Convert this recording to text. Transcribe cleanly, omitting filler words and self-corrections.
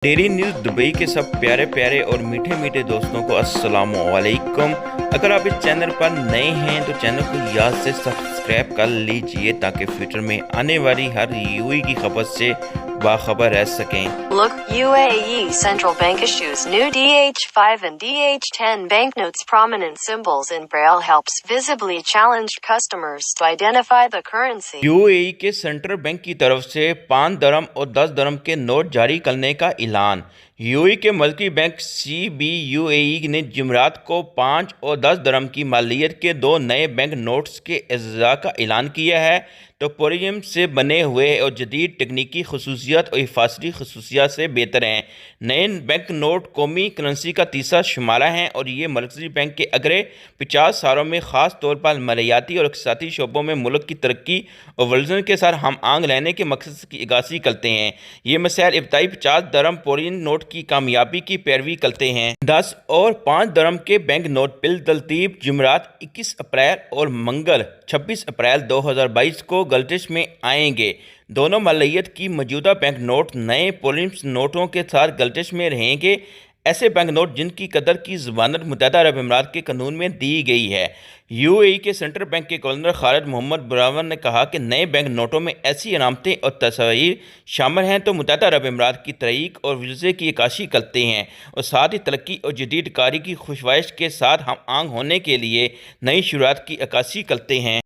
Daily news Dubai के सब प्यारे प्यारे और मीठे मीठे दोस्तों को अस्सलाम वालेकुम। अगर आप इस चैनल पर नए हैं तो चैनल को याद से सब्सक्राइब कर लीजिए ताकि फ्यूचर में आने वाली हर यूएई की खबर से बाखबर रह सकें। Look, UAE Central Bank issues new DH5 and DH10 banknotes. Prominent symbols in Braille helps visibly challenged customers to identify the currency. UAE के सेंट्रल बैंक की तरफ से 5 दरम और 10 दरम के नोट जारी करने का ऐलान। यूएई के मर्कजी बैंक सीबीयूएई ने जुमेरात को 5 और 10 दरम की मालियत के 2 नए बैंक नोट्स के इज़्ज़ा का ऐलान किया है। तो पोरियम से बने हुए और जदीद तकनीकी खसूसियात और हिफाजती खसूसियात से बेहतर हैं। नए बैंक नोट कौमी करेंसी का तीसरा शुमारा हैं और ये मरकज़ी बैंक के अगले 50 सालों में ख़ास तौर पर मालियाती और इक़्तिसादी शोबों में मुल्क की तरक्की और वज़न के साथ हम आंग रहने के मकसद की अक्कासी करते हैं। ये मसाइल इब्तदाई 50 दरम पोरियन नोट की कामयाबी की पैरवी करते हैं। 10 और 5 दरम के बैंक नोट बिल तरतीब जुमेरात 21 अप्रैल और मंगल 26 अप्रैल 2022 को गर्दिश में आएंगे। दोनों मालियत की मौजूदा बैंक नोट नए पोलिम्स नोटों के साथ गर्दिश में रहेंगे। ऐसे बैंक नोट जिनकी कदर की ज़मानत मुत्तहदा अरब अमीरात के कानून में दी गई है। यूएई के सेंट्रल बैंक के गवर्नर खालिद मोहम्मद बुरावन ने कहा कि नए बैंक नोटों में ऐसी अलामतें और तस्वीर शामिल हैं तो मुत्तहदा अरब अमीरात की तरक्की और विजय की अक्कासी करते हैं और साथ ही तरक्की और जदीद कारी की ख्वाहिश के साथ हम आंग होने के लिए नई शुरुआत की अक्कासी करते हैं।